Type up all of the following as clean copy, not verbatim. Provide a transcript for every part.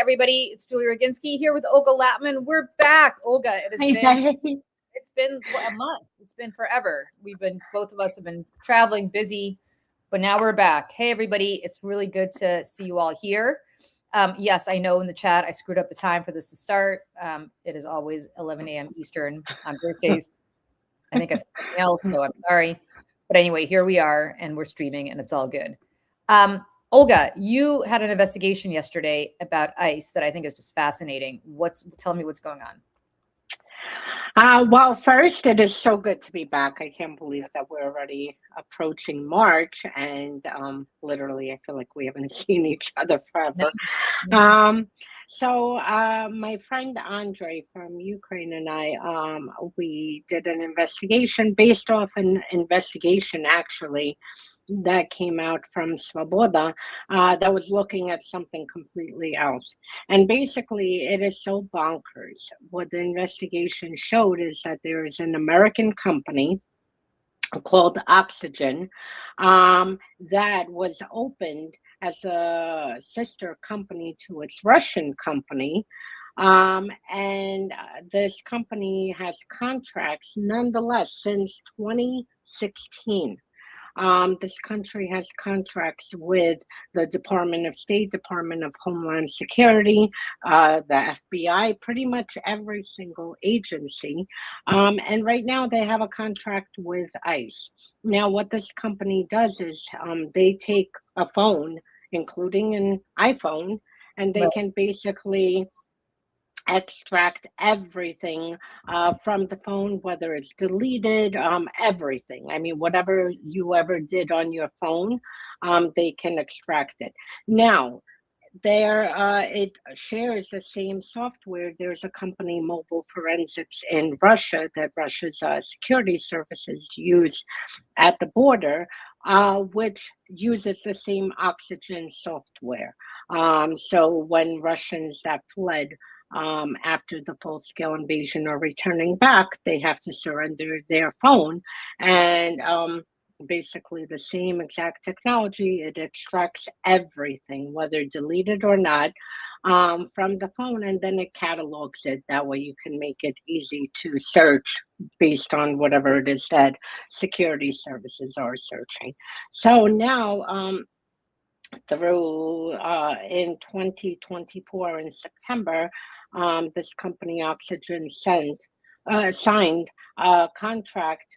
everybody. It's Julie Roginsky here with Olga Lautman. We're back. Olga, it's been a month. It's been forever. Both of us have been traveling, busy, but now we're back. Hey, everybody. It's really good to see you all here. Yes, I know in the chat I screwed up the time for this to start. It is always 11 a.m. Eastern on Thursdays. I think I said something else, so I'm sorry. But anyway, here we are, and we're streaming, and it's all good. Olga, you had an investigation yesterday about ICE that I think is just fascinating. Tell me what's going on. Well, first, it is so good to be back. I can't believe that we're already approaching March, and literally, I feel like we haven't seen each other forever. So my friend Andre from Ukraine and I, we did an investigation based off an investigation, actually, that came out from Svoboda that was looking at something completely else. And basically, it is so bonkers. What the investigation showed is that there is an American company called Oxygen that was opened as a sister company to its Russian company. And this company has contracts nonetheless since 2016. This country has contracts with the Department of State, Department of Homeland Security, the FBI, pretty much every single agency. And right now they have a contract with ICE. Now, what this company does is they take a phone, including an iPhone, and they can basically extract everything from the phone, whether it's deleted, everything. I mean, whatever you ever did on your phone, they can extract it. Now, it shares the same software. There's a company, Mobile Forensics, in Russia that Russia's security services use at the border, which uses the same Oxygen software. So when Russians that fled after the full-scale invasion are returning back, they have to surrender their phone, and basically the same exact technology. It extracts everything, whether deleted or not, from the phone, and then it catalogs it. That way you can make it easy to search based on whatever it is that security services are searching. So now through in 2024 in September, this company Oxygen signed a contract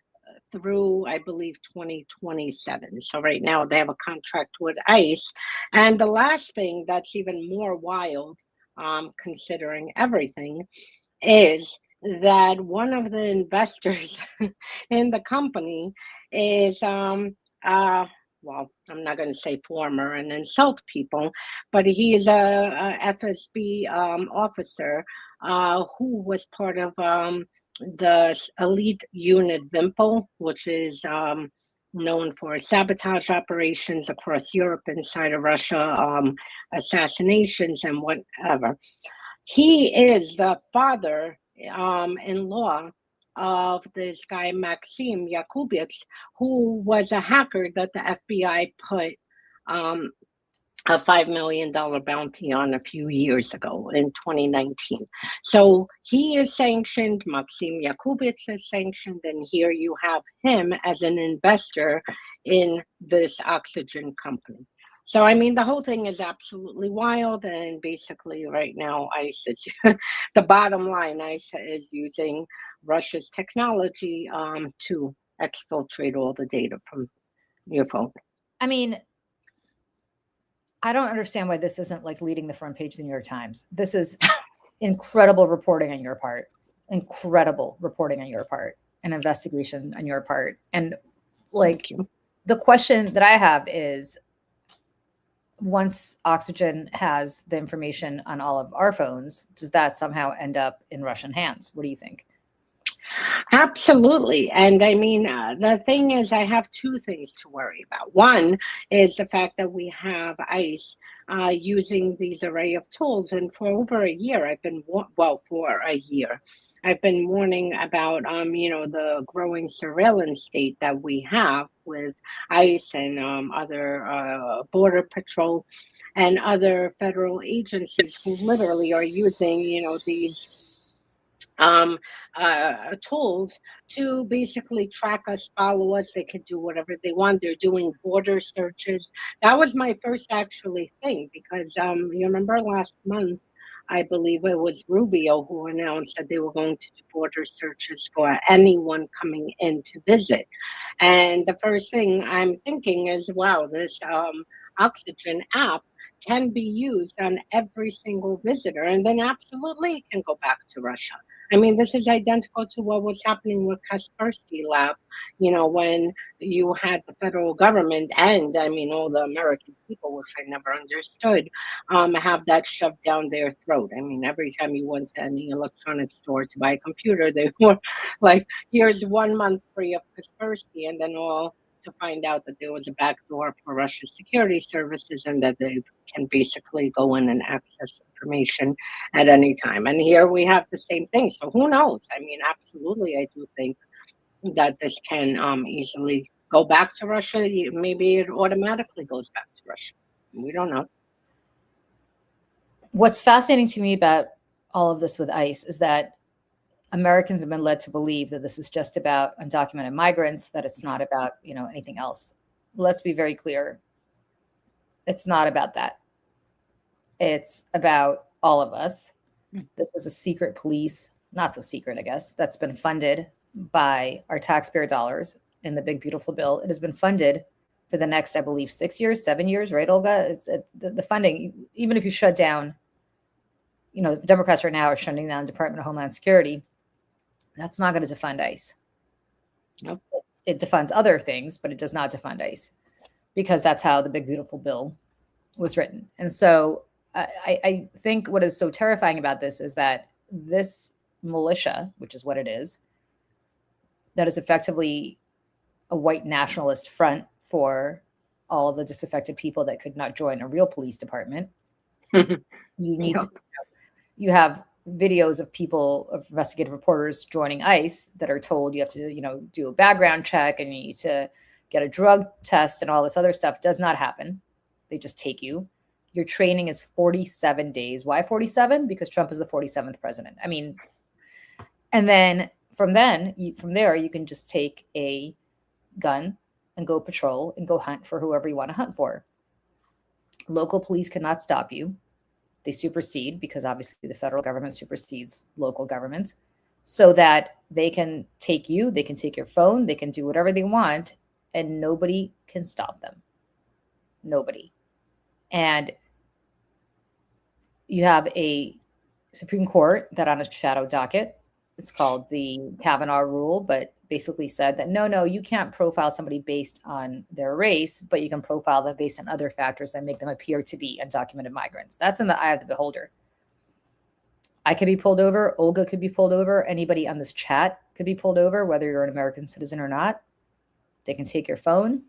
through, I believe, 2027. So right now they have a contract with ICE. And the last thing that's even more wild, considering everything, is that one of the investors in the company is well, I'm not going to say former and insult people, but he is a FSB officer who was part of the elite unit Vimpel, which is known for sabotage operations across Europe, inside of Russia, assassinations and whatever. He is the father-in-law of this guy, Maxim Yakubits, who was a hacker that the FBI put a $5 million bounty on a few years ago in 2019. So he is sanctioned, Maxim Yakubits is sanctioned, and here you have him as an investor in this Oxygen company. So, I mean, the whole thing is absolutely wild, and basically right now, ICE is, the bottom line, ICE is using Russia's technology to exfiltrate all the data from your phone. I mean, I don't understand why this isn't like leading the front page of the New York Times. This is incredible reporting on your part, an investigation on your part. And like the question that I have is, once Oxygen has the information on all of our phones, does that somehow end up in Russian hands? What do you think? Absolutely. And I mean, the thing is, I have two things to worry about. One is the fact that we have ICE using these array of tools. And for over a year, I've been warning about, the growing surveillance state that we have with ICE and other border patrol. and other federal agencies who literally are using, these um, tools to basically track us, follow us. They can do whatever they want. They're doing border searches. That was my first actually thing because you remember last month, I believe it was Rubio who announced that they were going to do border searches for anyone coming in to visit. And the first thing I'm thinking is, wow, this Oxygen app can be used on every single visitor, and then absolutely it can go back to Russia. I mean, this is identical to what was happening with Kaspersky Lab, when you had the federal government and, I mean, all the American people, which I never understood, have that shoved down their throat. I mean, every time you went to any electronic store to buy a computer, they were like, here's 1 month free of Kaspersky, and then all to find out that there was a backdoor for Russia's security services and that they can basically go in and access information at any time. And here we have the same thing. So who knows? I mean, absolutely, I do think that this can easily go back to Russia. Maybe it automatically goes back to Russia. We don't know. What's fascinating to me about all of this with ICE is that Americans have been led to believe that this is just about undocumented migrants, that it's not about, anything else. Let's be very clear. It's not about that. It's about all of us. This is a secret police, not so secret, I guess, that's been funded by our taxpayer dollars in the big, beautiful bill. It has been funded for the next, I believe, 6 years, 7 years, right, Olga? It's the funding, even if you shut down, the Democrats right now are shutting down the Department of Homeland Security. That's not going to defund ICE. Nope. It defunds other things, but it does not defund ICE because that's how the big, beautiful bill was written. And so I think what is so terrifying about this is that this militia, which is what it is, that is effectively a white nationalist front for all of the disaffected people that could not join a real police department. You have videos of people, of investigative reporters joining ICE that are told you have to, do a background check and you need to get a drug test and all this other stuff. Does not happen. They just take you. Your training is 47 days. Why 47? Because Trump is the 47th president. I mean, and then from there, you can just take a gun and go patrol and go hunt for whoever you want to hunt for. Local police cannot stop you. They supersede because obviously the federal government supersedes local governments so that they can take you, they can take your phone, they can do whatever they want, and nobody can stop them. Nobody. And you have a Supreme Court that on a shadow docket, it's called the Kavanaugh rule, but basically said that no, you can't profile somebody based on their race, but you can profile them based on other factors that make them appear to be undocumented migrants. That's in the eye of the beholder. I could be pulled over. Olga could be pulled over. Anybody on this chat could be pulled over, whether you're an American citizen or not. They can take your phone,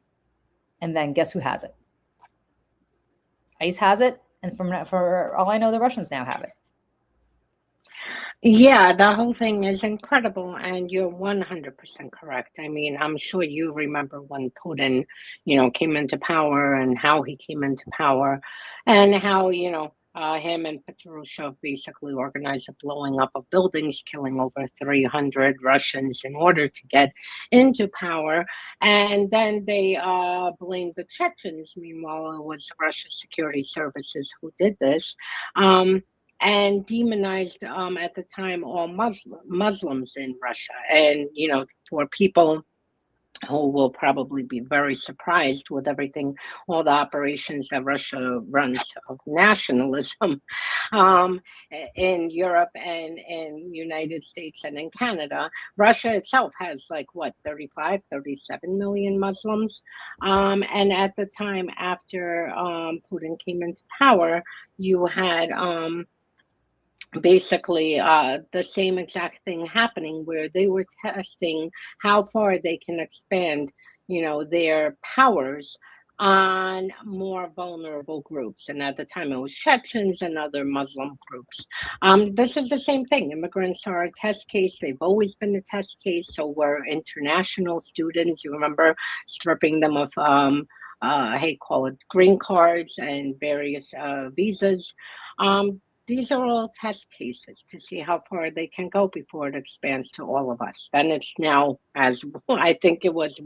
and then guess who has it? ICE has it, and for all I know, the Russians now have it. Yeah, the whole thing is incredible, and you're 100% correct. I mean, I'm sure you remember when Putin, came into power and how he came into power and how, him and Patrushev basically organized the blowing up of buildings, killing over 300 Russians in order to get into power. And then they blamed the Chechens. Meanwhile, it was Russia's security services who did this. And demonized at the time all Muslims in Russia. And, for people who will probably be very surprised with everything, all the operations that Russia runs of nationalism in Europe and in United States and in Canada. Russia itself has 35, 37 million Muslims. And at the time after Putin came into power, you had basically the same exact thing happening where they were testing how far they can expand, their powers on more vulnerable groups. And at the time it was Chechens and other Muslim groups. This is the same thing. Immigrants are a test case. They've always been a test case. So we're international students. You remember stripping them of call it green cards and various visas. These are all test cases to see how far they can go before it expands to all of us. Then it's now, as I think it was,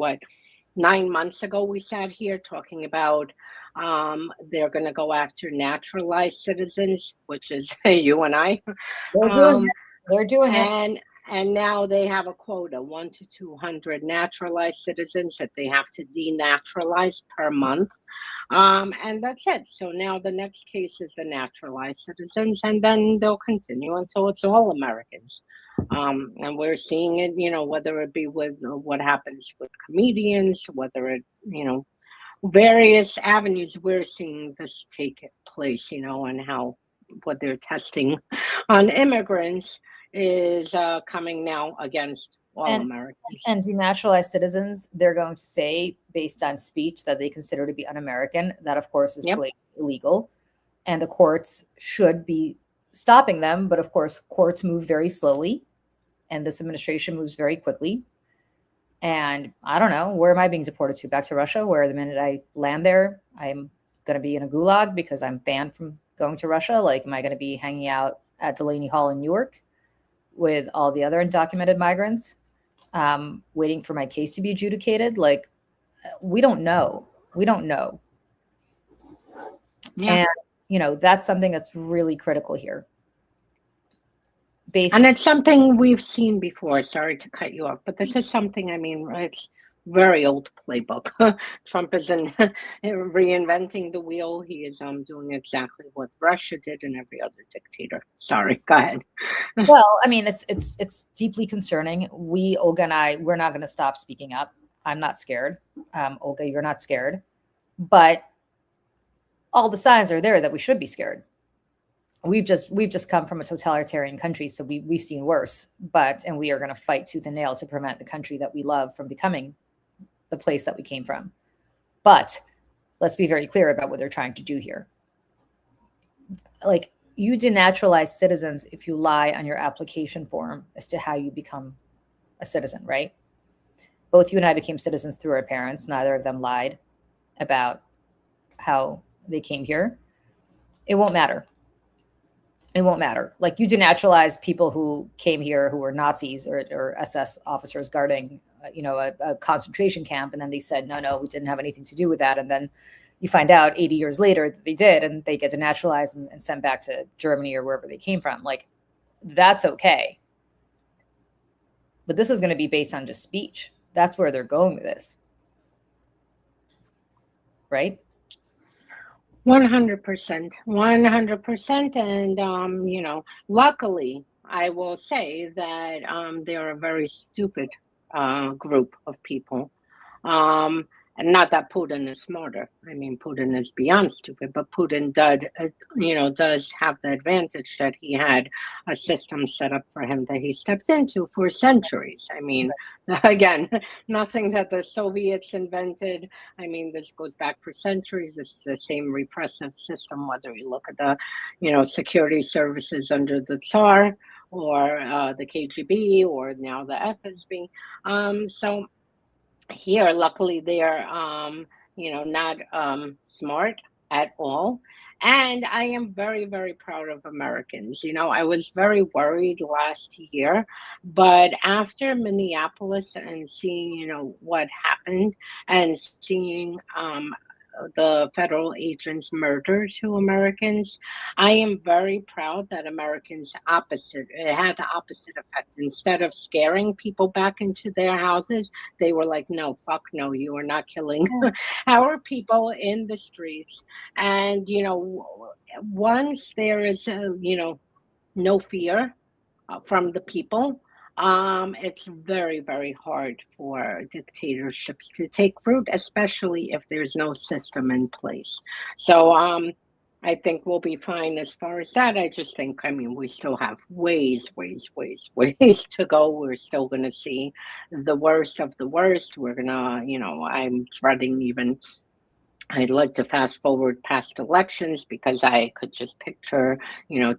9 months ago, we sat here talking about they're going to go after naturalized citizens, which is you and I. They're doing it. They're doing it. And now they have a quota, 1 to 200 naturalized citizens that they have to denaturalize per month. And that's it. So now the next case is the naturalized citizens, and then they'll continue until it's all Americans. And we're seeing it, whether it be with what happens with comedians, whether it, various avenues, we're seeing this take place, and how what they're testing on immigrants is coming now against all Americans. And denaturalized citizens, they're going to say, based on speech that they consider to be un-American, that of course is illegal, and the courts should be stopping them. But of course, courts move very slowly, and this administration moves very quickly. And I don't know, where am I being deported to? Back to Russia, where the minute I land there, I'm going to be in a gulag because I'm banned from going to Russia? Like, am I going to be hanging out at Delaney Hall in Newark with all the other undocumented migrants, waiting for my case to be adjudicated? Like, we don't know. We don't know. Yeah. And, that's something that's really critical here. And it's something we've seen before. Sorry to cut you off, but this is something, it's very old playbook. Trump isn't reinventing the wheel. He is doing exactly what Russia did and every other dictator. Sorry, go ahead. Well, it's deeply concerning. Olga and we're not going to stop speaking up. I'm not scared. Olga, you're not scared. But all the signs are there that we should be scared. We've just come from a totalitarian country, so we've seen worse. And we are going to fight tooth and nail to prevent the country that we love from becoming the place that we came from. But let's be very clear about what they're trying to do here. Like, you denaturalize citizens if you lie on your application form as to how you become a citizen, right? Both you and I became citizens through our parents. Neither of them lied about how they came here. It won't matter. It won't matter. Like, you denaturalize people who came here who were Nazis or SS officers guarding, a concentration camp. And then they said, no, we didn't have anything to do with that. And then you find out 80 years later that they did, and they get denaturalized and sent back to Germany or wherever they came from. Like, that's okay. But this is going to be based on just speech. That's where they're going with this. Right? 100%. And, luckily, I will say that they're a very stupid group of people. And not that Putin is smarter. Putin is beyond stupid, but Putin does have the advantage that he had a system set up for him that he stepped into for centuries. Again, nothing that the Soviets invented. This goes back for centuries. This is the same repressive system, whether you look at the, security services under the Tsar or the KGB or now the FSB. So here, luckily, they're, not smart at all. And I am very, very proud of Americans. I was very worried last year, but after Minneapolis and seeing, what happened and seeing the federal agents murder 2 Americans, I am very proud that Americans it had the opposite effect. Instead of scaring people back into their houses, they were like, no, fuck no, you are not killing our people in the streets. And, once there is, no fear from the people, it's very, very hard for dictatorships to take root, especially if there's no system in place. So I think we'll be fine as far as that. I just think, we still have ways to go. We're still going to see the worst of the worst. We're going to, I'm dreading even, I'd like to fast forward past elections because I could just picture,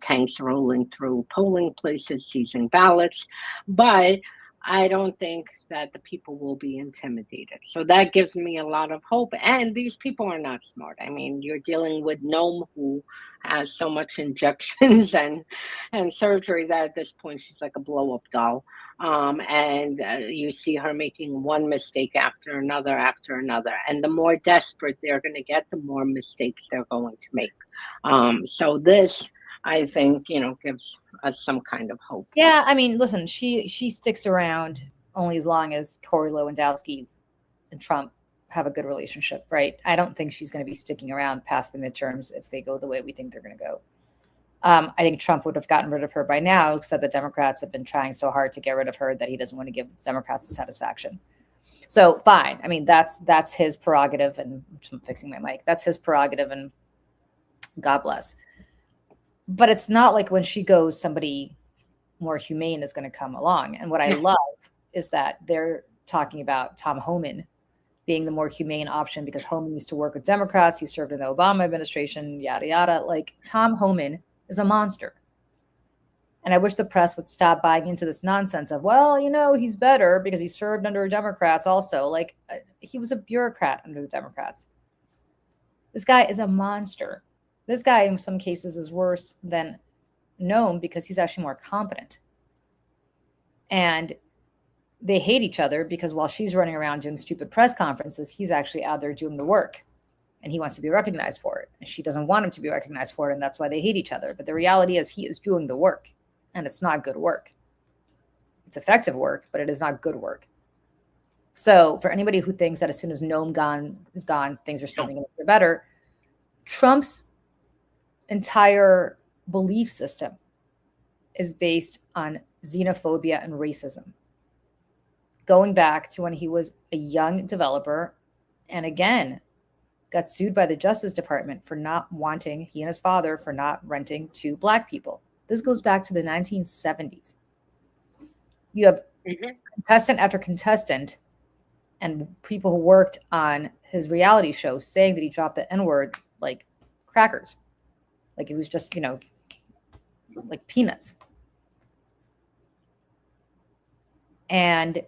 tanks rolling through polling places, seizing ballots. But I don't think that the people will be intimidated. So that gives me a lot of hope. And these people are not smart. I mean, you're dealing with Nome, who has so much injections and surgery that at this point she's like a blow up doll. And you see her making one mistake after another. And the more desperate they're going to get, the more mistakes they're going to make. So this, I think, gives us some kind of hope. Yeah, I mean, listen, she sticks around only as long as Corey Lewandowski and Trump have a good relationship, right? I don't think she's going to be sticking around past the midterms if they go the way we think they're going to go. I think Trump would have gotten rid of her by now, except the Democrats have been trying so hard to get rid of her that he doesn't want to give the Democrats the satisfaction. So fine. I mean, that's his prerogative, and I'm fixing my mic. That's his prerogative, and God bless. But it's not like when she goes, somebody more humane is going to come along. And what I love is that they're talking about Tom Homan being the more humane option because Homan used to work with Democrats. He served in the Obama administration, yada, yada. Like, Tom Homan is a monster. And I wish the press would stop buying into this nonsense of, well, he's better because he served under Democrats also. Like, he was a bureaucrat under the Democrats. This guy is a monster. This guy, in some cases, is worse than Noam because he's actually more competent. And they hate each other because while she's running around doing stupid press conferences, he's actually out there doing the work. And he wants to be recognized for it. And she doesn't want him to be recognized for it, and that's why they hate each other. But the reality is he is doing the work, and it's not good work. It's effective work, but it is not good work. So for anybody who thinks that as soon as Noam is gone, things are suddenly going to get better, Trump's entire belief system is based on xenophobia and racism. Going back to when he was a young developer, and again, got sued by the Justice Department for not wanting, he and his father, for not renting to Black people. This goes back to the 1970s. You have contestant after contestant and people who worked on his reality show saying that he dropped the N-word like crackers. Like it was just, like peanuts. And,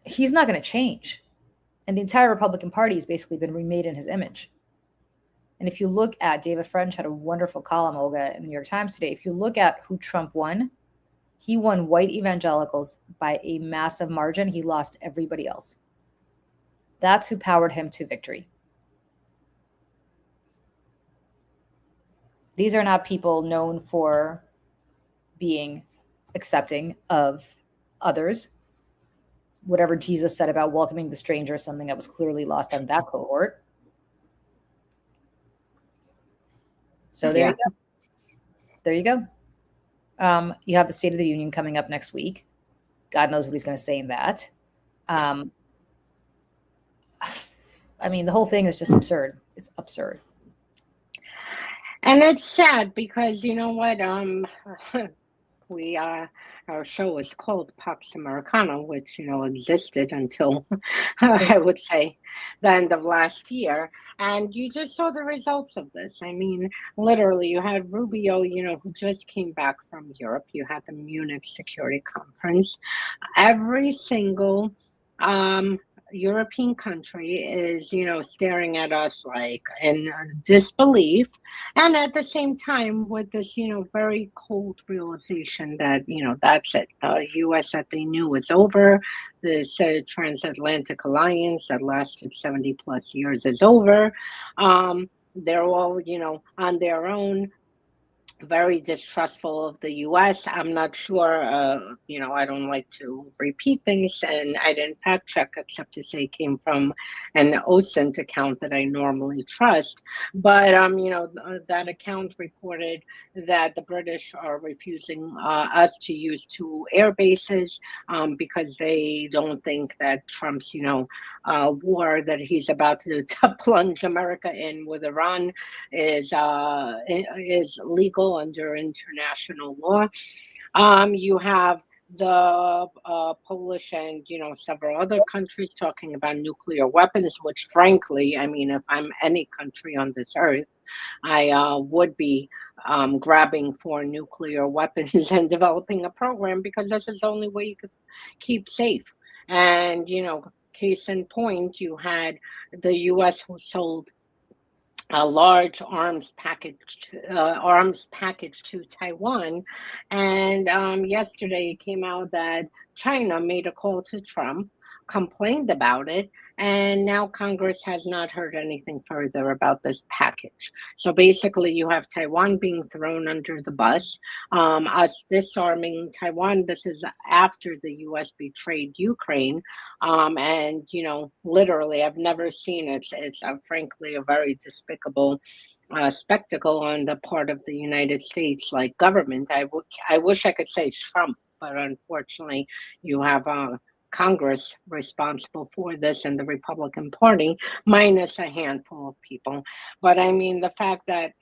he's not going to change. And the entire Republican Party has basically been remade in his image. And if you look at, David French had a wonderful column, Olga, in the New York Times today. If you look at who Trump won, he won white evangelicals by a massive margin. He lost everybody else. That's who powered him to victory. These are not people known for being accepting of others. Whatever Jesus said about welcoming the stranger is something that was clearly lost on that cohort. So there you go. There you go. You have the State of the Union coming up next week. God knows what he's going to say in that. I mean, the whole thing is just absurd. It's absurd. And it's sad because you know what? Our show is called Pax Americana, which existed until I would say the end of last year. And you just saw the results of this. I mean, literally, you had Rubio, who just came back from Europe. You had the Munich Security Conference. Every single European country is, staring at us like in disbelief. And at the same time, with this, very cold realization that, that's it. The U.S. that they knew was over. This transatlantic alliance that lasted 70 plus years is over. They're all, on their own. Very distrustful of the U.S. I'm not sure, I don't like to repeat things, and I didn't fact check except to say it came from an OSINT account that I normally trust. But, that account reported that the British are refusing us to use 2 air bases because they don't think that Trump's, war that he's about to plunge America in with Iran is legal under international law. You have the Polish and several other countries talking about nuclear weapons, which frankly, I mean, if I'm any country on this earth, I would be grabbing for nuclear weapons and developing a program, because this is the only way you could keep safe. And, case in point, you had the U.S. who sold a large arms package to Taiwan, and yesterday it came out that China made a call to Trump, complained about it, and now Congress has not heard anything further about this package. So basically, you have Taiwan being thrown under the bus, us disarming Taiwan. This is after the U.S. betrayed Ukraine, and literally, I've never seen it. It's frankly a very despicable spectacle on the part of the United States, like government. I wish I could say Trump, but unfortunately, you have Congress responsible for this and the Republican Party, minus a handful of people. But I mean, the fact that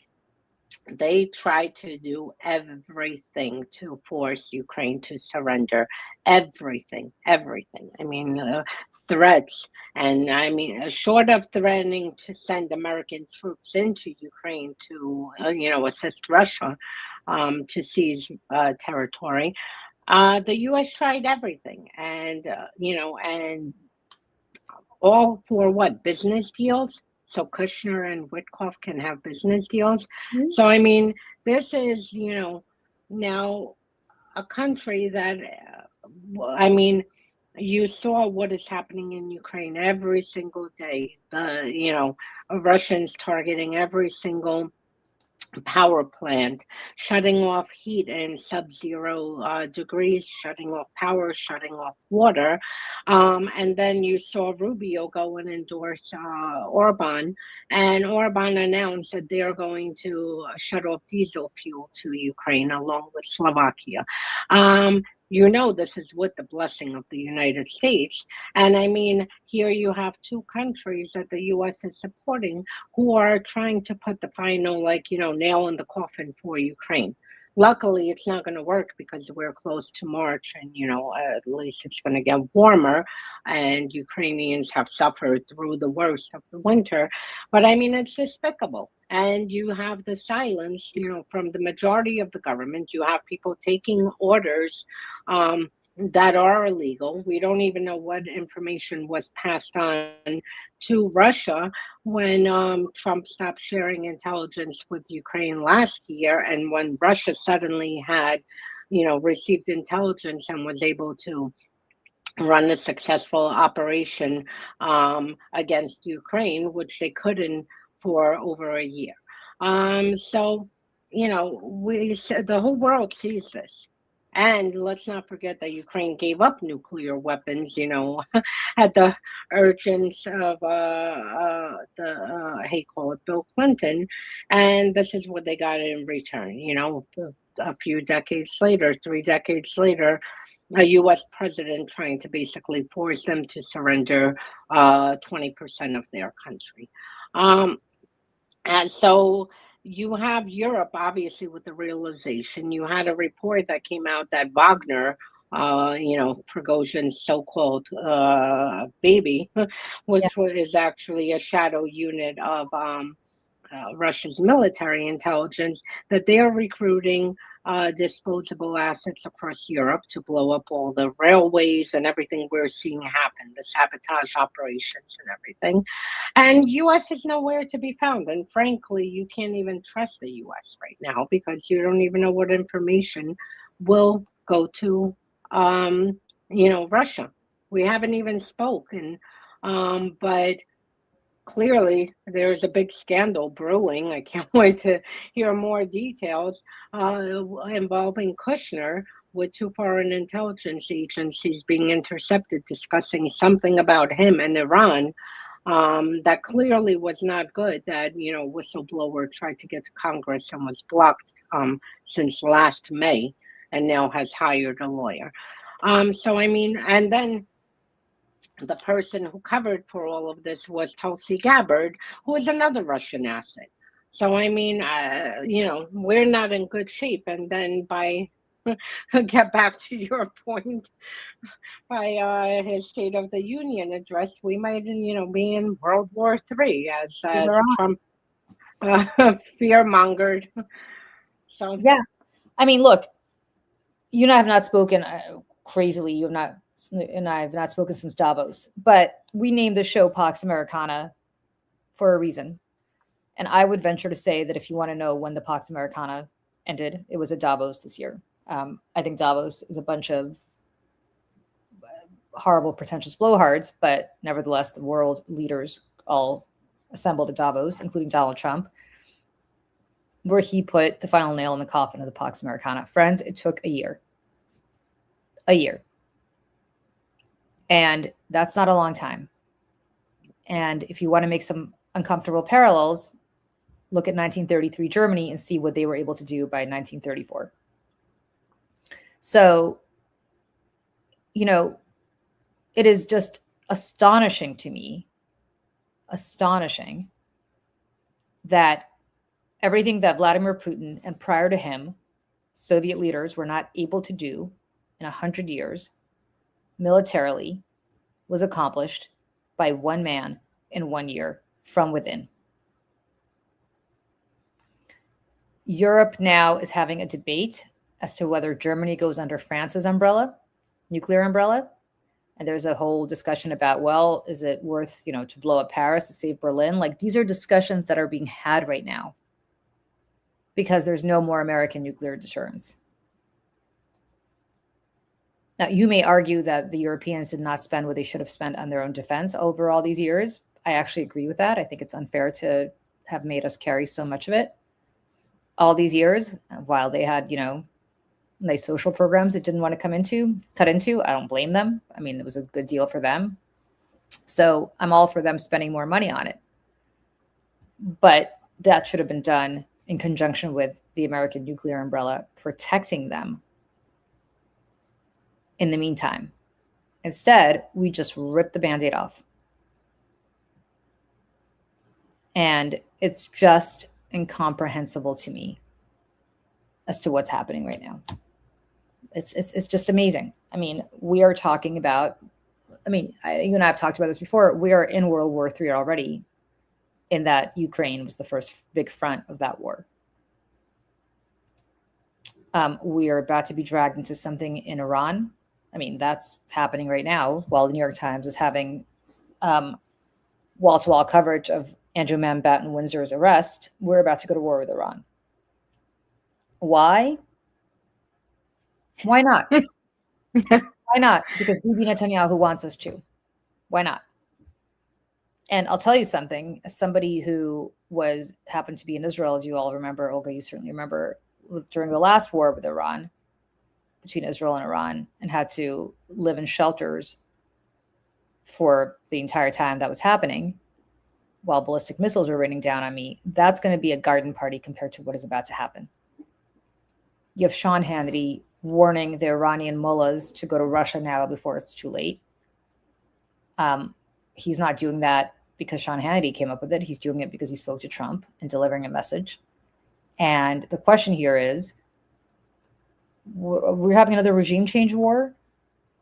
they tried to do everything to force Ukraine to surrender, everything. I mean, threats, and I mean, short of threatening to send American troops into Ukraine to, assist Russia to seize territory. The U.S. tried everything, and and all for what? Business deals. So Kushner and Witkoff can have business deals. Mm-hmm. So I mean, this is now a country that I mean, you saw what is happening in Ukraine every single day. The Russians targeting every single power plant, shutting off heat in sub-zero degrees, shutting off power, shutting off water. And then you saw Rubio go and endorse Orban, and Orban announced that they're going to shut off diesel fuel to Ukraine along with Slovakia. This is with the blessing of the United States. And I mean, here you have two countries that the U.S. is supporting who are trying to put the final, nail in the coffin for Ukraine. Luckily, it's not going to work because we're close to March, and, at least it's going to get warmer, and Ukrainians have suffered through the worst of the winter. But I mean, it's despicable. And you have the silence, from the majority of the government. You have people taking orders that are illegal. We don't even know what information was passed on to Russia when Trump stopped sharing intelligence with Ukraine last year, and when Russia suddenly had, received intelligence and was able to run a successful operation against Ukraine, which they couldn't for over a year. So, the whole world sees this. And let's not forget that Ukraine gave up nuclear weapons, at the urgence of Bill Clinton. And this is what they got in return, a few decades later, 3 decades later, a U.S. president trying to basically force them to surrender 20% of their country. And so you have Europe, obviously, with the realization. You had a report that came out that Wagner, Prigozhin's so-called baby, which is actually a shadow unit of Russia's military intelligence, that they are recruiting disposable assets across Europe to blow up all the railways and everything we're seeing happen, the sabotage operations and everything. And U.S. is nowhere to be found. And frankly, you can't even trust the U.S. right now because you don't even know what information will go to, Russia. We haven't even spoken, but clearly, there's a big scandal brewing. I can't wait to hear more details involving Kushner, with 2 foreign intelligence agencies being intercepted discussing something about him and Iran that clearly was not good. That whistleblower tried to get to Congress and was blocked since last May, and now has hired a lawyer. So I mean, and then the person who covered for all of this was Tulsi Gabbard, who is another Russian asset. So, I mean, we're not in good shape. And then get back to your point, by his State of the Union address, we might, be in World War III as Trump fear mongered. So Yeah. I mean, look, you and I have not spoken crazily. You have not, and I have not spoken since Davos, but we named the show Pax Americana for a reason. And I would venture to say that if you want to know when the Pax Americana ended, it was at Davos this year. I think Davos is a bunch of horrible, pretentious blowhards, but nevertheless, the world leaders all assembled at Davos, including Donald Trump, where he put the final nail in the coffin of the Pax Americana. Friends, it took a year. A year. And that's not a long time. And if you want to make some uncomfortable parallels, look at 1933 Germany and see what they were able to do by 1934. So, you know, it is just astonishing to me, that everything that Vladimir Putin and prior to him, Soviet leaders were not able to do in 100 years militarily was accomplished by one man in 1 year from within. Europe now is having a debate as to whether Germany goes under France's umbrella, nuclear umbrella. And there's a whole discussion about, well, is it worth, to blow up Paris to save Berlin? Like, these are discussions that are being had right now because there's no more American nuclear deterrence. Now, you may argue that the Europeans did not spend what they should have spent on their own defense over all these years. I actually agree with that. I think it's unfair to have made us carry so much of it all these years while they had, nice social programs it didn't want to cut into. I don't blame them. I mean, it was a good deal for them. So I'm all for them spending more money on it. But that should have been done in conjunction with the American nuclear umbrella protecting them in the meantime. Instead, we just ripped the Band-Aid off. And it's just incomprehensible to me as to what's happening right now. It's just amazing. I mean, we are talking about, you and I have talked about this before. We are in World War III already, in that Ukraine was the first big front of that war. We are about to be dragged into something in Iran. I mean, that's happening right now while the New York Times is having wall-to-wall coverage of Andrew Mountbatten Windsor's arrest. We're about to go to war with Iran. Why? Why not? Why not? Because Bibi Netanyahu wants us to. Why not? And I'll tell you something, as somebody who happened to be in Israel, as you all remember, Olga, you certainly remember, during the last war with Iran, between Israel and Iran, and had to live in shelters for the entire time that was happening while ballistic missiles were raining down on me. That's going to be a garden party compared to what is about to happen. You have Sean Hannity warning the Iranian mullahs to go to Russia now before it's too late. He's not doing that because Sean Hannity came up with it. He's doing it because he spoke to Trump and delivering a message. And the question here is, we're having another regime change war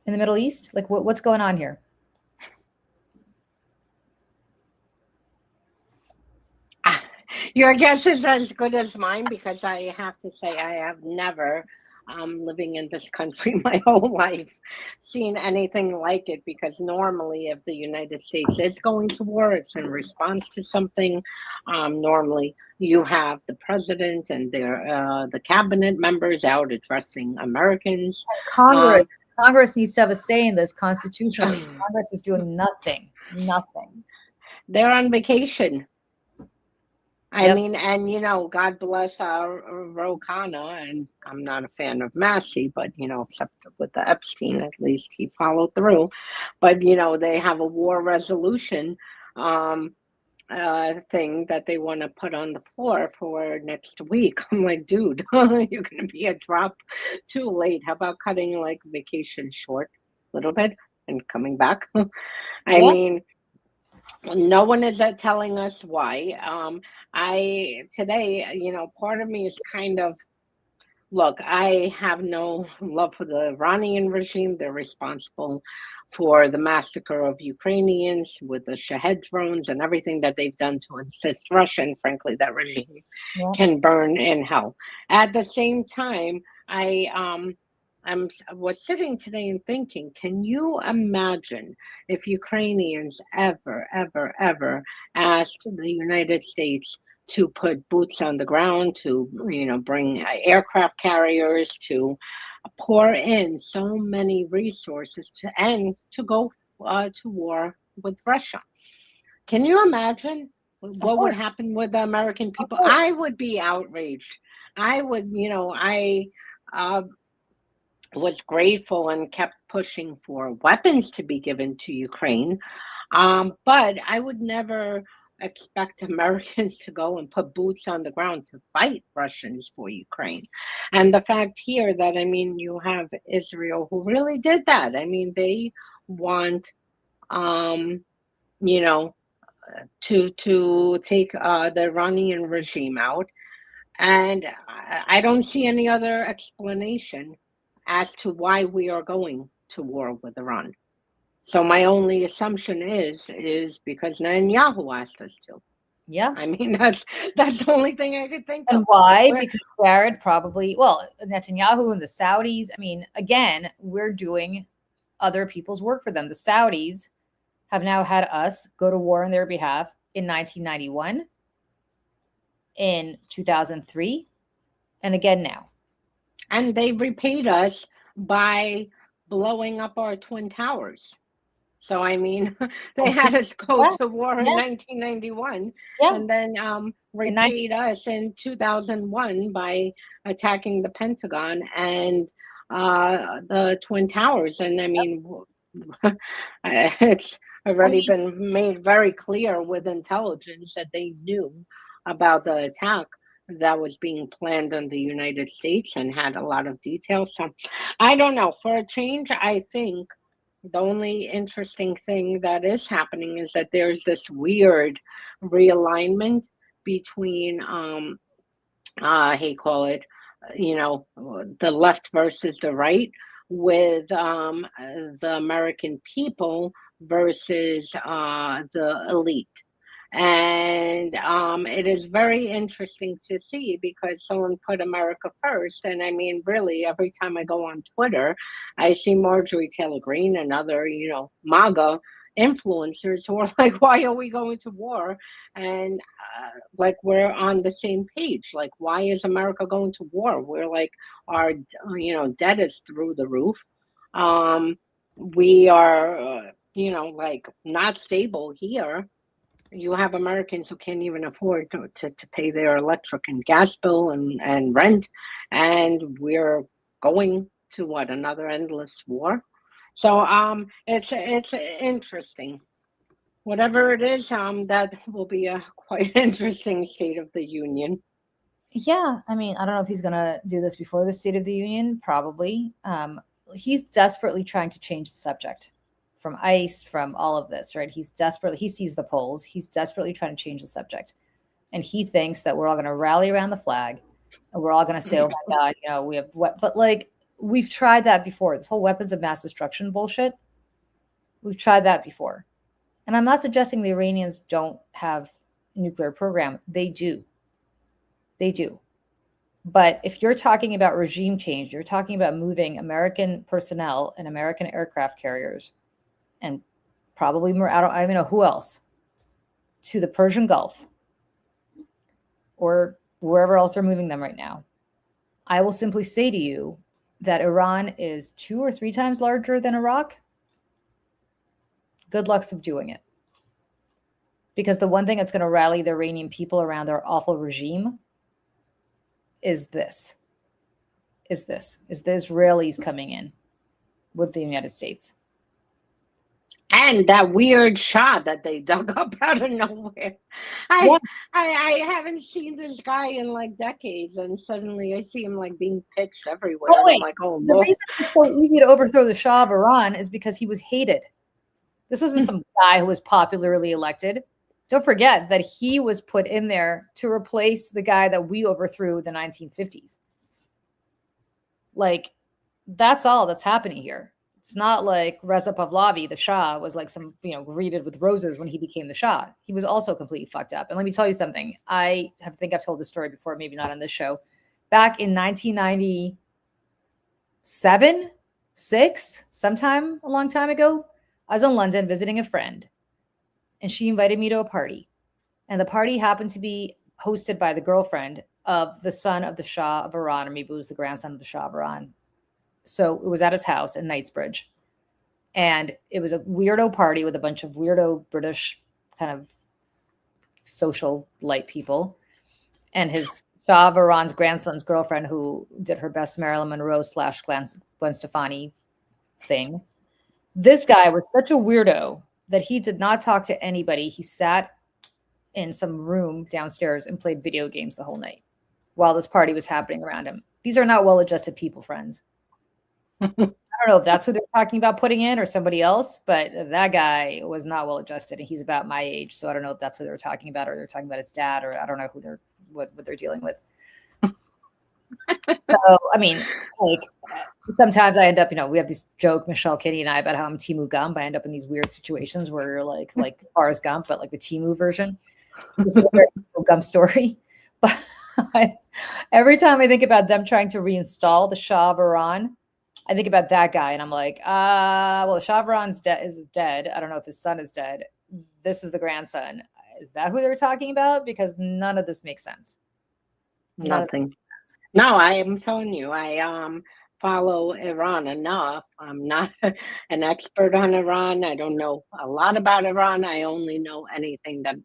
in the Middle East? Like, what's going on here? Your guess is as good as mine, because I have to say I have never, living in this country my whole life, seen anything like it. Because normally, if the United States is going to war, it's in response to something. Normally, you have the president and the cabinet members out addressing Americans. Congress needs to have a say in this constitutionally. Congress is doing nothing. They're on vacation. I mean, and God bless our Rokana, and I'm not a fan of Massey, but except with the Epstein, at least he followed through. But they have a war resolution thing that they want to put on the floor for next week. I'm like, dude, you're going to be a drop too late. How about cutting like vacation short a little bit and coming back? I mean, no one is telling us why. Today, part of me is kind of look, I have no love for the Iranian regime. They're responsible for the massacre of Ukrainians with the Shahed drones and everything that they've done to assist Russia. And frankly, that regime can burn in hell. At the same time, I was sitting today and thinking, can you imagine if Ukrainians ever asked the United States to put boots on the ground, to bring aircraft carriers, to pour in so many resources to go to war with Russia? Can you imagine what would happen with the American people? I would be outraged. I would, I was grateful and kept pushing for weapons to be given to Ukraine. But I would never expect Americans to go and put boots on the ground to fight Russians for Ukraine. And the fact here that, you have Israel who really did that. They want, to take the Iranian regime out. And I don't see any other explanation as to why we are going to war with Iran. So my only assumption is because Netanyahu asked us to. Yeah. That's the only thing I could think of. And why? Because Jared probably, Netanyahu and the Saudis, again, we're doing other people's work for them. The Saudis have now had us go to war on their behalf in 1991, in 2003, and again now. And they repaid us by blowing up our Twin Towers. So, they had us go to war in 1991 and then repaid us in 2001 by attacking the Pentagon and the Twin Towers. And it's already been made very clear with intelligence that they knew about the attack that was being planned in the United States and had a lot of details. So I don't know. For a change, I think the only interesting thing that is happening is that there's this weird realignment between, the left versus the right, with the American people versus the elite. And it is very interesting to see because someone put America first. And really, every time I go on Twitter, I see Marjorie Taylor Greene and other, MAGA influencers who are like, why are we going to war? And we're on the same page. Like, why is America going to war? We're like, our, debt is through the roof. We are, not stable here. You have Americans who can't even afford to pay their electric and gas bill and rent. And we're going to another endless war. So it's interesting. Whatever it is, that will be a quite interesting State of the Union. Yeah, I don't know if he's going to do this before the State of the Union. Probably. He's desperately trying to change the subject. From ICE, from all of this, right? He sees the polls. He's desperately trying to change the subject. And he thinks that we're all going to rally around the flag and we're all going to say, oh my God, we have what, but we've tried that before. This whole weapons of mass destruction bullshit. We've tried that before. And I'm not suggesting the Iranians don't have a nuclear program. They do. They do. But if you're talking about regime change, you're talking about moving American personnel and American aircraft carriers and probably more, I don't know who else, to the Persian Gulf or wherever else they're moving them right now. I will simply say to you that Iran is 2 or 3 times larger than Iraq. Good luck subduing it. Because the one thing that's going to rally the Iranian people around their awful regime is the Israelis coming in with the United States. And that weird shot that they dug up out of nowhere. I haven't seen this guy in decades, and suddenly I see him being pitched everywhere. I'm like, oh, the reason it's so easy to overthrow the Shah of Iran is because he was hated. This isn't some guy who was popularly elected. Don't forget that he was put in there to replace the guy that we overthrew in the 1950s. Like, that's all that's happening here. It's not like Reza Pahlavi, the Shah, was like some, greeted with roses when he became the Shah. He was also completely fucked up. And let me tell you something. I think I've told this story before, maybe not on this show. Back in 1997, 6, sometime a long time ago, I was in London visiting a friend, and she invited me to a party. And the party happened to be hosted by the girlfriend of the son of the Shah of Iran, or maybe it was the grandson of the Shah of Iran. So it was at his house in Knightsbridge. And it was a weirdo party with a bunch of weirdo British kind of social light people. And his Shah of Iran's grandson's girlfriend, who did her best Marilyn Monroe / Gwen Stefani thing. This guy was such a weirdo that he did not talk to anybody. He sat in some room downstairs and played video games the whole night while this party was happening around him. These are not well-adjusted people, friends. I don't know if that's who they're talking about putting in or somebody else, but that guy was not well-adjusted, and he's about my age. So I don't know if that's who they're talking about, or they're talking about his dad, or I don't know what they're dealing with. So, I mean, like, sometimes I end up, we have this joke, Michelle Kinney and I, about how I'm Timu Gump. I end up in these weird situations where you're like Forrest Gump, but like the Timu version. This was a very Timu Gump story. But every time I think about them trying to reinstall the Shah of Iran, I think about that guy, and I'm like, well, the Shah of Iran is dead. I don't know if his son is dead. This is the grandson. Is that who they're talking about? Because none of this makes sense. Nothing. No, I am telling you, I follow Iran enough. I'm not an expert on Iran. I don't know a lot about Iran. I only know anything that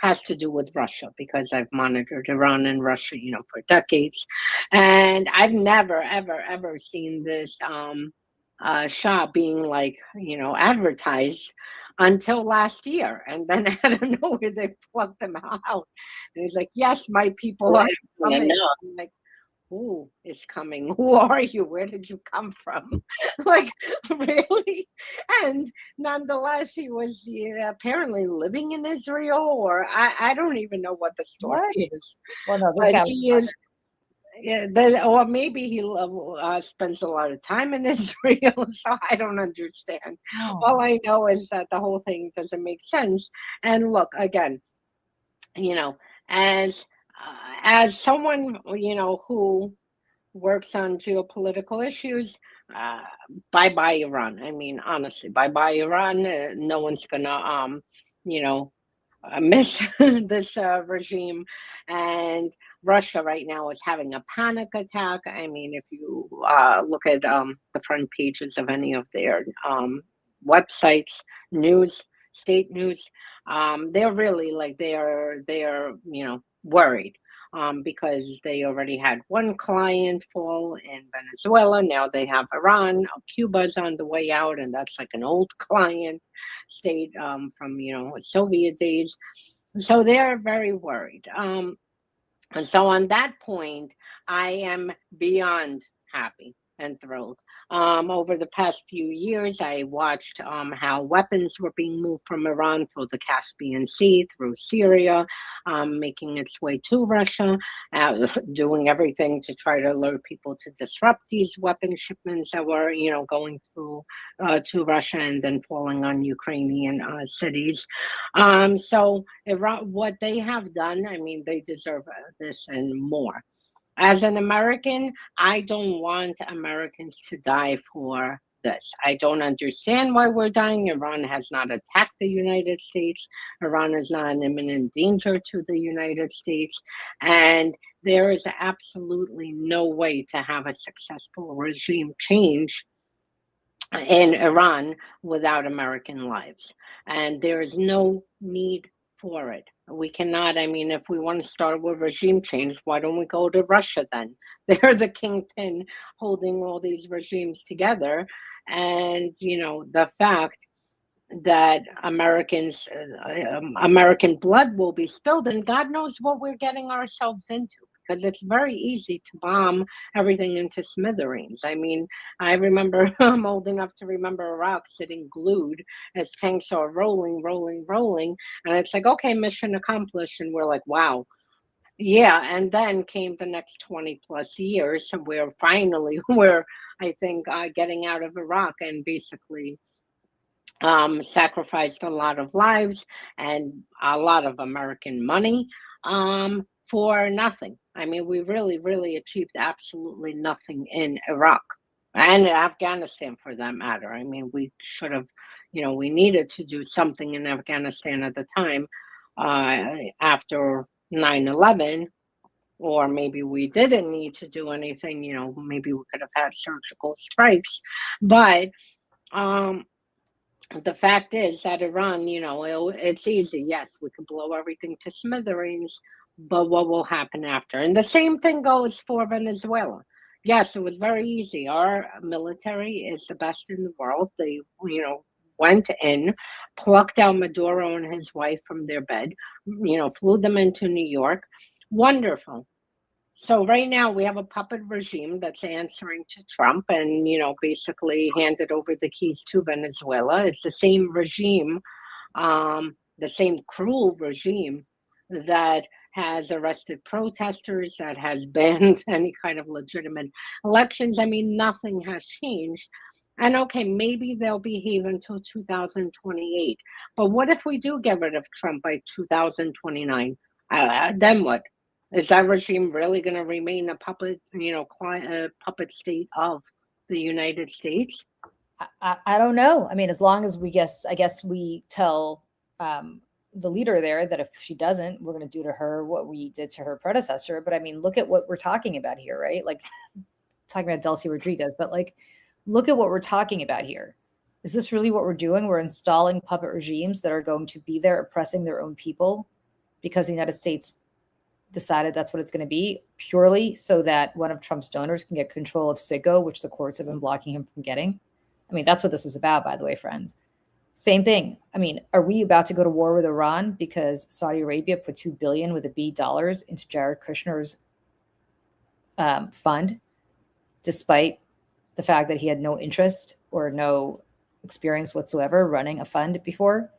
has to do with Russia, because I've monitored Iran and Russia, for decades. And I've never, ever, ever seen this Shah being like, advertised until last year. And then I don't know where they plucked them out. And he's like, yes, my people are coming. I'm like, who is coming? Who are you? Where did you come from? Like, really? And nonetheless, he was apparently living in Israel, or I don't even know what the story is. Well, no, this guy he is. Yeah, or maybe he spends a lot of time in Israel, so I don't understand. Oh. All I know is that the whole thing doesn't make sense. And look, again, as someone, who works on geopolitical issues, bye-bye Iran. I mean, honestly, bye-bye Iran. No one's gonna, miss this regime. And Russia right now is having a panic attack. I mean, if you look at the front pages of any of their websites, state news, they're really like they're worried. Because they already had one client fall in Venezuela. Now they have Iran. Cuba's on the way out, and that's like an old client state from Soviet days. So they're very worried. So on that point, I am beyond happy and thrilled. Over the past few years, I watched how weapons were being moved from Iran through the Caspian Sea, through Syria, making its way to Russia, doing everything to try to alert people to disrupt these weapon shipments that were, going through to Russia and then falling on Ukrainian cities. So Iran, what they have done, I mean, they deserve this and more. As an American, I don't want Americans to die for this. I don't understand why we're dying. Iran has not attacked the United States. Iran is not an imminent danger to the United States. And there is absolutely no way to have a successful regime change in Iran without American lives. And there is no need for it. We cannot, I mean, if we want to start with regime change, why don't we go to Russia then? They're the kingpin holding all these regimes together. And, the fact that American blood will be spilled, and God knows what we're getting ourselves into, because it's very easy to bomb everything into smithereens. I mean, I remember, I'm old enough to remember Iraq sitting glued as tanks are rolling, and it's like, okay, mission accomplished, and we're like, wow, Yeah, and then came the next 20 plus years where finally we're, I think, getting out of Iraq and basically sacrificed a lot of lives and a lot of American money for nothing. I mean, we really, really achieved absolutely nothing in Iraq and Afghanistan for that matter. I mean, we should have, we needed to do something in Afghanistan at the time after 9/11, or maybe we didn't need to do anything, maybe we could have had surgical strikes. But um, the fact is that Iran, it's easy. Yes, we can blow everything to smithereens, but what will happen after? And the same thing goes for Venezuela. Yes, it was very easy. Our military is the best in the world. They, went in, plucked out Maduro and his wife from their bed, flew them into New York. Wonderful. So right now we have a puppet regime that's answering to Trump and, basically handed over the keys to Venezuela. It's the same regime, the same cruel regime that has arrested protesters, that has banned any kind of legitimate elections. I mean, nothing has changed. And okay, maybe they'll behave until 2028. But what if we do get rid of Trump by 2029? Then what? Is that regime really going to remain a puppet, puppet state of the United States? I don't know. I mean, as long as I guess we tell the leader there that if she doesn't, we're going to do to her what we did to her predecessor. But I mean, look at what we're talking about here, right? Like talking about Delcy Rodriguez, but like, look at what we're talking about here. Is this really what we're doing? We're installing puppet regimes that are going to be there oppressing their own people because the United States decided that's what it's going to be, purely so that one of Trump's donors can get control of Citgo, which the courts have been blocking him from getting. I mean, that's what this is about, by the way, friends. Same thing. I mean, are we about to go to war with Iran because Saudi Arabia put $2 billion with a B dollars into Jared Kushner's fund, despite the fact that he had no interest or no experience whatsoever running a fund before?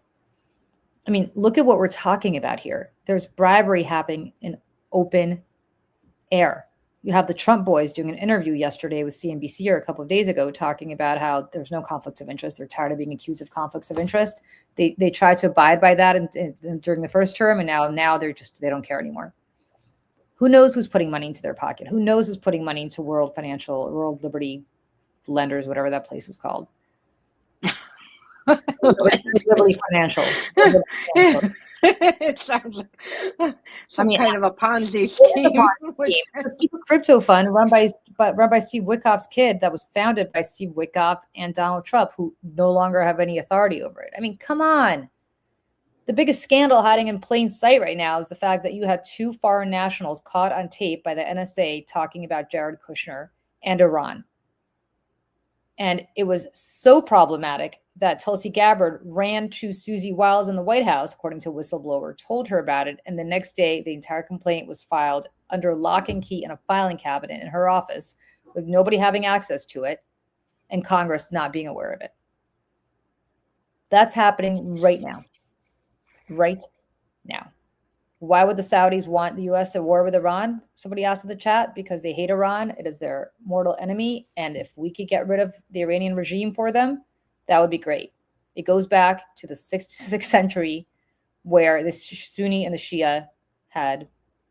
I mean, look at what we're talking about here. There's bribery happening in open air. You have the Trump boys doing an interview yesterday with CNBC or a couple of days ago talking about how there's no conflicts of interest. They're tired of being accused of conflicts of interest. They tried to abide by that during the first term, and now they don't care anymore. Who knows who's putting money into their pocket? Who knows who's putting money into World Liberty Lenders, whatever that place is called? Liberty Financial. It sounds like some kind of a Ponzi scheme. It's a stupid crypto fund run by Steve Witkoff's kid that was founded by Steve Witkoff and Donald Trump, who no longer have any authority over it. I mean, come on. The biggest scandal hiding in plain sight right now is the fact that you had two foreign nationals caught on tape by the NSA talking about Jared Kushner and Iran. And it was so problematic that Tulsi Gabbard ran to Susie Wiles in the White House, according to a whistleblower, told her about it. And the next day, the entire complaint was filed under lock and key in a filing cabinet in her office with nobody having access to it and Congress not being aware of it. That's happening right now. Right now. Why would the Saudis want the U.S. at war with Iran? Somebody asked in the chat. Because they hate Iran. It is their mortal enemy. And if we could get rid of the Iranian regime for them, that would be great. It goes back to the 6th century where the Sunni and the Shia had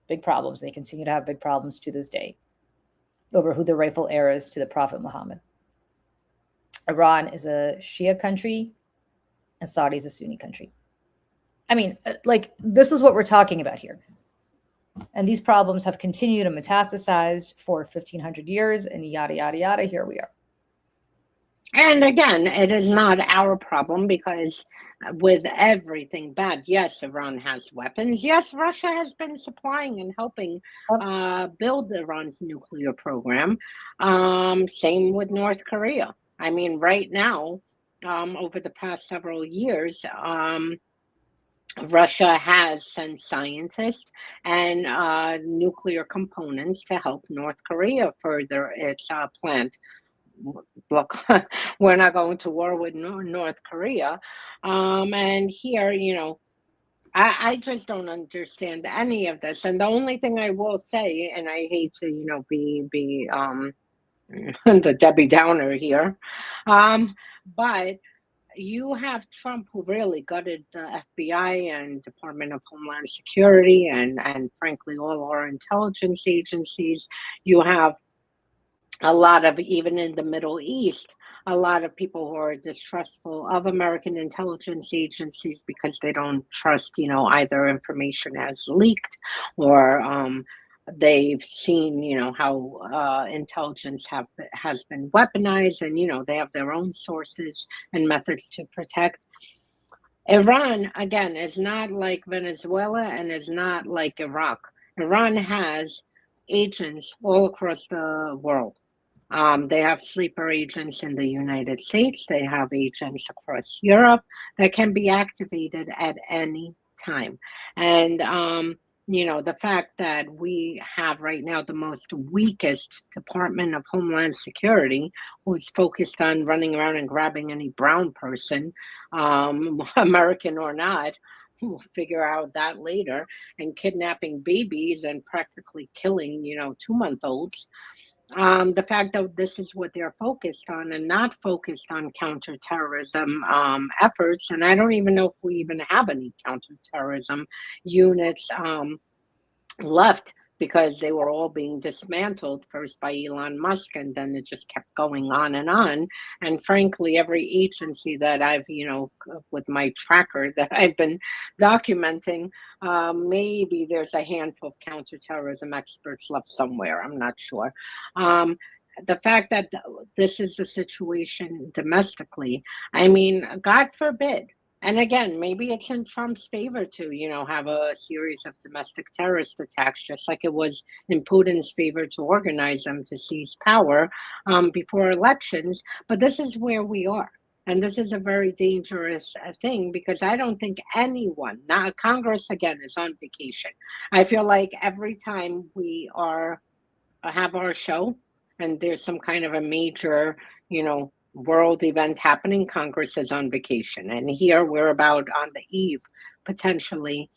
big problems. They continue to have big problems to this day over who the rightful heir is to the Prophet Muhammad. Iran is a Shia country and Saudi is a Sunni country. I mean, like, this is what we're talking about here. And these problems have continued and metastasized for 1,500 years and yada, yada, yada. Here we are. And again, it is not our problem because with everything bad, yes, Iran has weapons. Yes, Russia has been supplying and helping build Iran's nuclear program. Same with North Korea. I mean, right now, over the past several years, Russia has sent scientists and nuclear components to help North Korea further its plant. Look, we're not going to war with North Korea. And here, I just don't understand any of this. And the only thing I will say, and I hate to, be the Debbie Downer here, but you have Trump who really gutted the FBI and Department of Homeland Security and frankly all our intelligence agencies. You have a lot of, even in the Middle East, a lot of people who are distrustful of American intelligence agencies because they don't trust, either information as leaked or they've seen, how intelligence has been weaponized, and they have their own sources and methods to protect. Iran, again, is not like Venezuela and is not like Iraq. Iran has agents all across the world. They have sleeper agents in the United States. They have agents across Europe that can be activated at any time. And, the fact that we have right now the most weakest Department of Homeland Security, who's focused on running around and grabbing any brown person, American or not, we'll figure out that later, and kidnapping babies and practically killing, 2-month-olds. The fact that this is what they're focused on and not focused on counterterrorism efforts. And I don't even know if we even have any counterterrorism units left, because they were all being dismantled first by Elon Musk, and then it just kept going on and on. And frankly, every agency that I've, with my tracker that I've been documenting, maybe there's a handful of counterterrorism experts left somewhere. I'm not sure. The fact that this is the situation domestically, I mean, God forbid. And again, maybe it's in Trump's favor to, have a series of domestic terrorist attacks, just like it was in Putin's favor to organize them to seize power before elections. But this is where we are. And this is a very dangerous thing, because I don't think anyone, not Congress, again, is on vacation. I feel like every time we have our show and there's some kind of a major, world event happening, Congress is on vacation. And here we're about on the eve, potentially,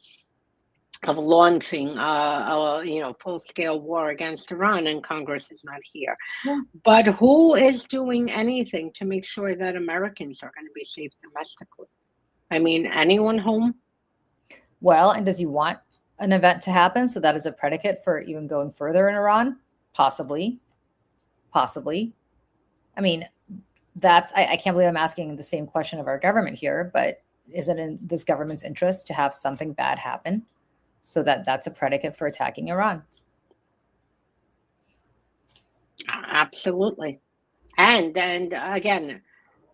of launching a full-scale war against Iran, and Congress is not here. Yeah. But who is doing anything to make sure that Americans are going to be safe domestically? I mean, anyone home? Well, and does he want an event to happen so that is a predicate for even going further in Iran? Possibly. I mean, I can't believe I'm asking the same question of our government here, but is it in this government's interest to have something bad happen so that that's a predicate for attacking Iran? Absolutely. And again,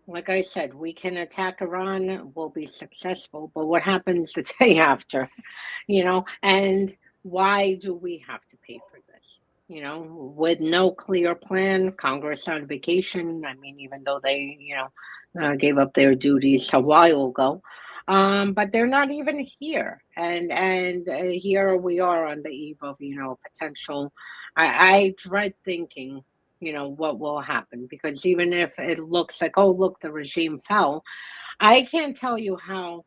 like I said, we can attack Iran, we'll be successful, but what happens the day after? And why do we have to pay for this? With no clear plan, Congress on vacation. I mean, even though they, gave up their duties a while ago, but they're not even here. And here we are on the eve of, potential. I dread thinking, what will happen, because even if it looks like, oh, look, the regime fell, I can't tell you how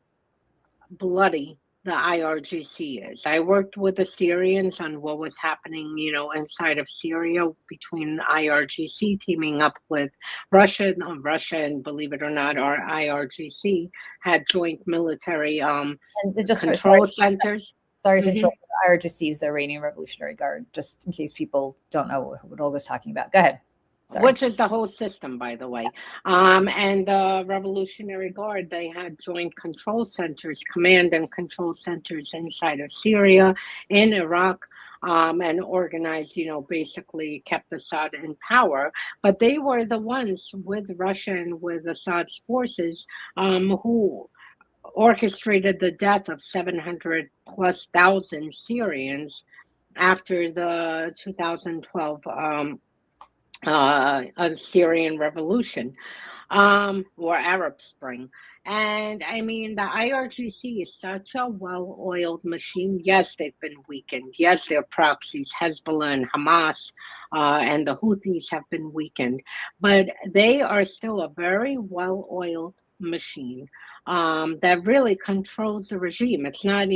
bloody the IRGC is. I worked with the Syrians on what was happening, inside of Syria between IRGC teaming up with Russia. And believe it or not, our IRGC had joint military control centers. Sorry to interrupt. The IRGC is the Iranian Revolutionary Guard, just in case people don't know what Olga's talking about. Go ahead. Sorry. Which is the whole system, by the way. And the Revolutionary Guard, they had joint control centers, command and control centers inside of Syria, in Iraq, and organized, basically kept Assad in power. But they were the ones with Russia and with Assad's forces who orchestrated the death of 700,000+ Syrians after the 2012 Syrian revolution, or Arab Spring. And I mean, the IRGC is such a well-oiled machine. Yes, they've been weakened. Yes, their proxies, Hezbollah and Hamas, and the Houthis have been weakened, but they are still a very well-oiled machine that really controls the regime. It's not,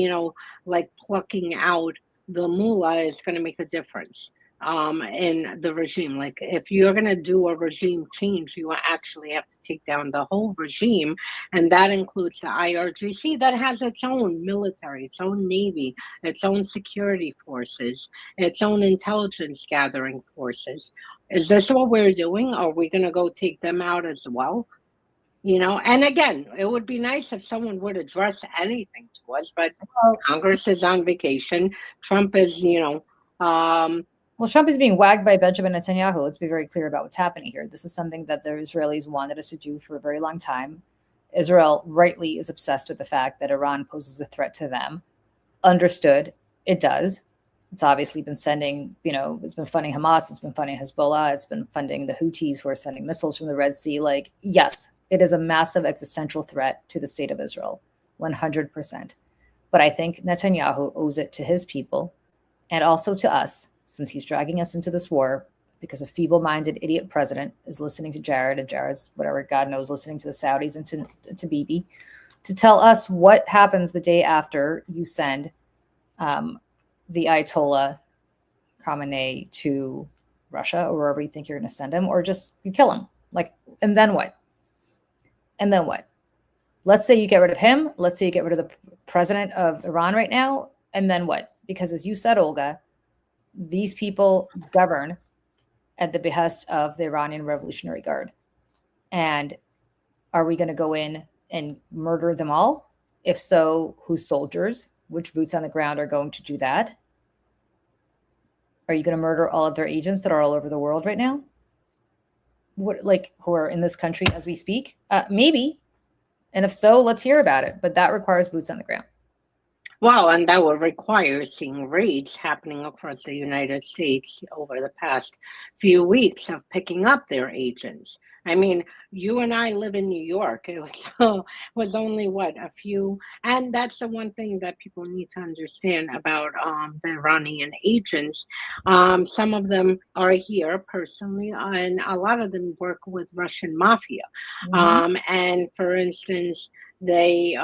like plucking out the mullah is going to make a difference in the regime. Like if you're going to do a regime change, you actually have to take down the whole regime. And that includes the IRGC that has its own military, its own navy, its own security forces, its own intelligence gathering forces. Is this what we're doing? Are we going to go take them out as well? And again, it would be nice if someone would address anything to us, but Congress is on vacation. Trump is, well, Trump is being wagged by Benjamin Netanyahu. Let's be very clear about what's happening here. This is something that the Israelis wanted us to do for a very long time. Israel rightly is obsessed with the fact that Iran poses a threat to them. Understood, it does. It's obviously been sending, it's been funding Hamas, it's been funding Hezbollah, it's been funding the Houthis who are sending missiles from the Red Sea. Like, yes, it is a massive existential threat to the state of Israel, 100%. But I think Netanyahu owes it to his people and also to us, since he's dragging us into this war because a feeble-minded idiot president is listening to Jared, and Jared's, whatever God knows, listening to the Saudis and to Bibi, to tell us what happens the day after you send the Ayatollah Khamenei to Russia or wherever you think you're going to send him, or just you kill him. Like, and then what? And then what? Let's say you get rid of him. Let's say you get rid of the president of Iran right now. And then what? Because as you said, Olga, these people govern at the behest of the Iranian Revolutionary Guard. And are we going to go in and murder them all? If so, whose soldiers? Which boots on the ground are going to do that? Are you going to murder all of their agents that are all over the world right now? Who are in this country as we speak? Maybe. And if so, let's hear about it. But that requires boots on the ground. Well, and that would require seeing raids happening across the United States over the past few weeks of picking up their agents. I mean, you and I live in New York. It was only a few, and that's the one thing that people need to understand about the Iranian agents. Some of them are here personally, and a lot of them work with Russian mafia. Mm-hmm. And for instance, they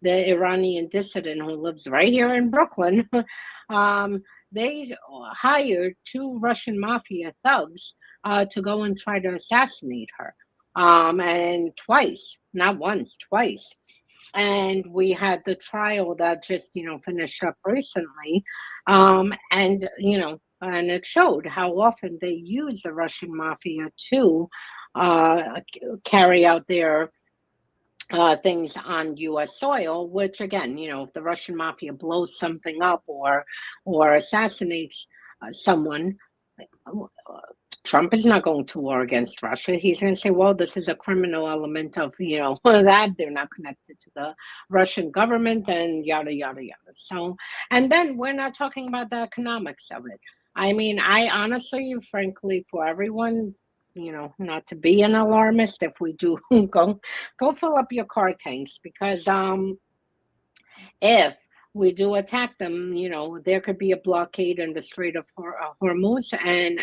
the Iranian dissident who lives right here in Brooklyn, they hired 2 Russian mafia thugs to go and try to assassinate her. And twice, not once, twice. And we had the trial that just, finished up recently. And it showed how often they use the Russian mafia to carry out their things on U.S. soil, which again, if the Russian mafia blows something up or assassinates someone, Trump is not going to war against Russia. He's going to say, well, this is a criminal element of, that they're not connected to the Russian government and yada, yada, yada. So, and then we're not talking about the economics of it. I mean, I honestly, frankly, for everyone, not to be an alarmist, if we do go fill up your car tanks, because if we do attack them, there could be a blockade in the Strait of Hormuz, and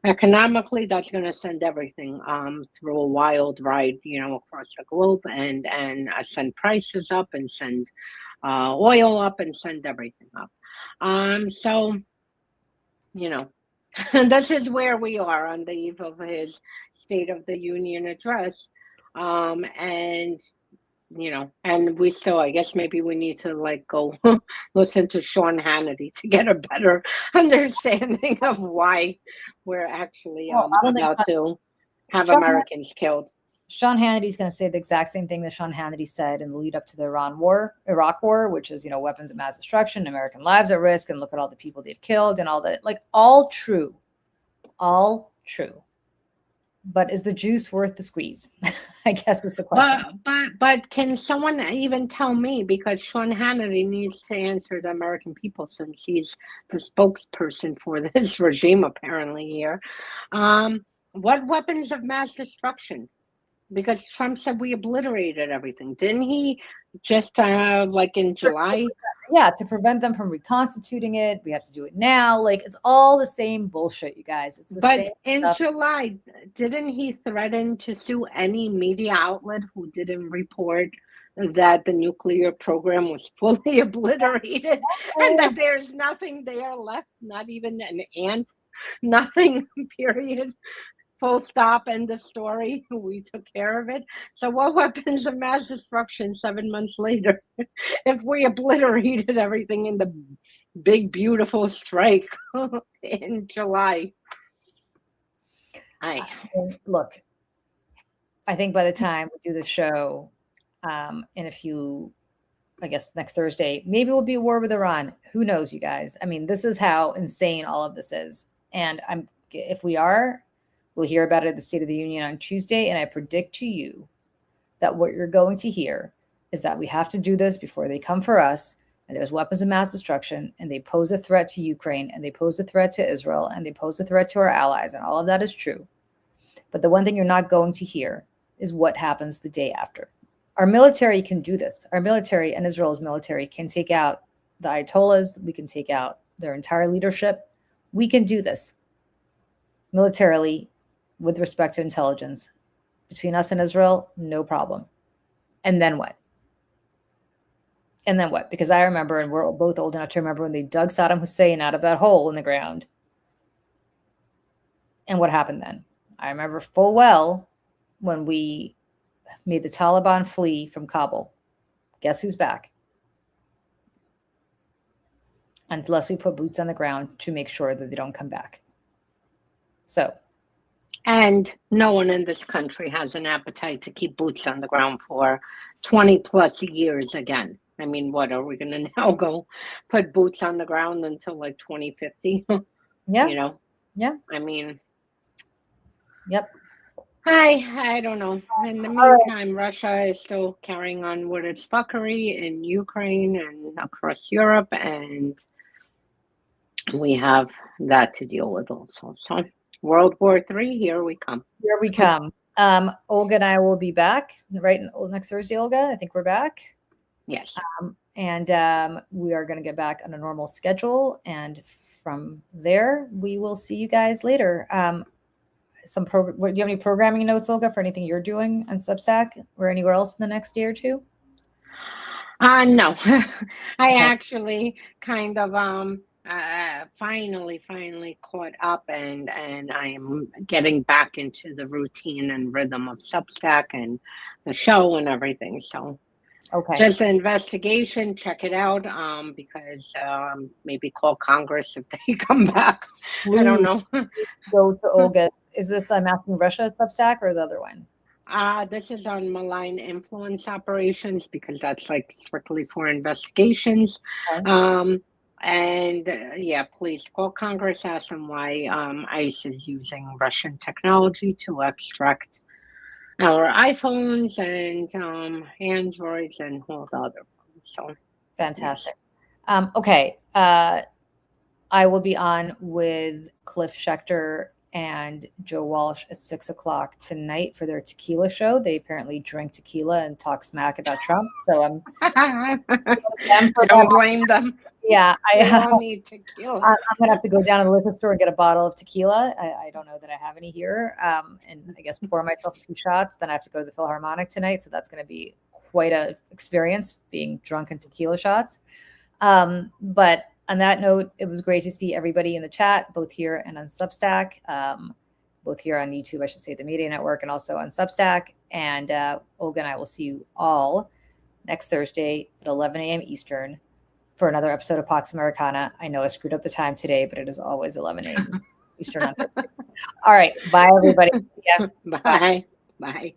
economically, that's going to send everything through a wild ride, across the globe, and send prices up, and send oil up, and send everything up. So, this is where we are on the eve of his State of the Union address. And we still, I guess maybe we need to go listen to Sean Hannity to get a better understanding of why we're actually about to have Americans killed. Sean Hannity's going to say the exact same thing that Sean Hannity said in the lead up to the Iraq war, which is, weapons of mass destruction, American lives at risk, and look at all the people they've killed and all that. All true. But is the juice worth the squeeze? I guess is the question. But can someone even tell me, because Sean Hannity needs to answer the American people since he's the spokesperson for this regime apparently here. What weapons of mass destruction? Because Trump said we obliterated everything. Didn't he just in July? Yeah, to prevent them from reconstituting it, we have to do it now. Like, it's all the same bullshit, you guys. It's the But same in stuff. July, didn't he threaten to sue any media outlet who didn't report that the nuclear program was fully obliterated and that there's nothing there left, not even an ant, nothing, period, full stop, end of story. We took care of it. So what weapons of mass destruction 7 months later if we obliterated everything in the big beautiful strike in July? Look, I think by the time we do the show in a few, I guess next Thursday, maybe we'll be at war with Iran. Who knows, you guys? I mean, this is how insane all of this is. And if we are, we'll hear about it at the State of the Union on Tuesday. And I predict to you that what you're going to hear is that we have to do this before they come for us. And there's weapons of mass destruction, and they pose a threat to Ukraine, and they pose a threat to Israel, and they pose a threat to our allies. And all of that is true. But the one thing you're not going to hear is what happens the day after. Our military can do this. Our military and Israel's military can take out the Ayatollahs. We can take out their entire leadership. We can do this militarily with respect to intelligence. Between us and Israel, no problem. And then what? And then what? Because I remember, and we're both old enough to remember when they dug Saddam Hussein out of that hole in the ground. And what happened then? I remember full well when we made the Taliban flee from Kabul. Guess who's back? Unless we put boots on the ground to make sure that they don't come back. So. And no one in this country has an appetite to keep boots on the ground for 20 plus years again. I mean, what are we going to now go put boots on the ground until like 2050? Yeah. You know? Yeah. I mean. Yep. I don't know. In the meantime, Russia is still carrying on with its fuckery in Ukraine and across Europe, and we have that to deal with also. So World War III, here we come. Here we come. Olga and I will be back next Thursday, Olga. I think we're back. Yes. And we are going to get back on a normal schedule. And from there, we will see you guys later. Do you have any programming notes, Olga, for anything you're doing on Substack or anywhere else in the next day or two? No. I actually kind of finally caught up, and I am getting back into the routine and rhythm of Substack and the show and everything. So okay, just an investigation, check it out, because maybe call Congress if they come back. Please, I don't know. Go to Olga. Is this I'm Asking Russia Substack or the other one? This is on malign influence operations, because that's like strictly for investigations. Okay. Yeah, please call Congress, ask them why ICE is using Russian technology to extract our iPhones and Androids and all the other phones. So fantastic. Yes. Okay. I will be on with Cliff Schechter and Joe Walsh at 6:00 tonight for their tequila show. They apparently drink tequila and talk smack about Trump. So I don't blame them. Yeah, I need tequila. I'm gonna have to go down to the liquor store and get a bottle of tequila. I don't know that I have any here, and I guess pour myself a few shots. Then I have to go to the Philharmonic tonight, so that's going to be quite a experience being drunk in tequila shots. But on that note, it was great to see everybody in the chat, both here and on Substack, both here on YouTube, I should say, the Media Network, and also on Substack. And Olga and I will see you all next Thursday at 11 a.m. Eastern for another episode of Pax Americana. I know I screwed up the time today, but it is always 11 a.m. Eastern on Thursday. All right. Bye, everybody. See ya. Bye. Bye.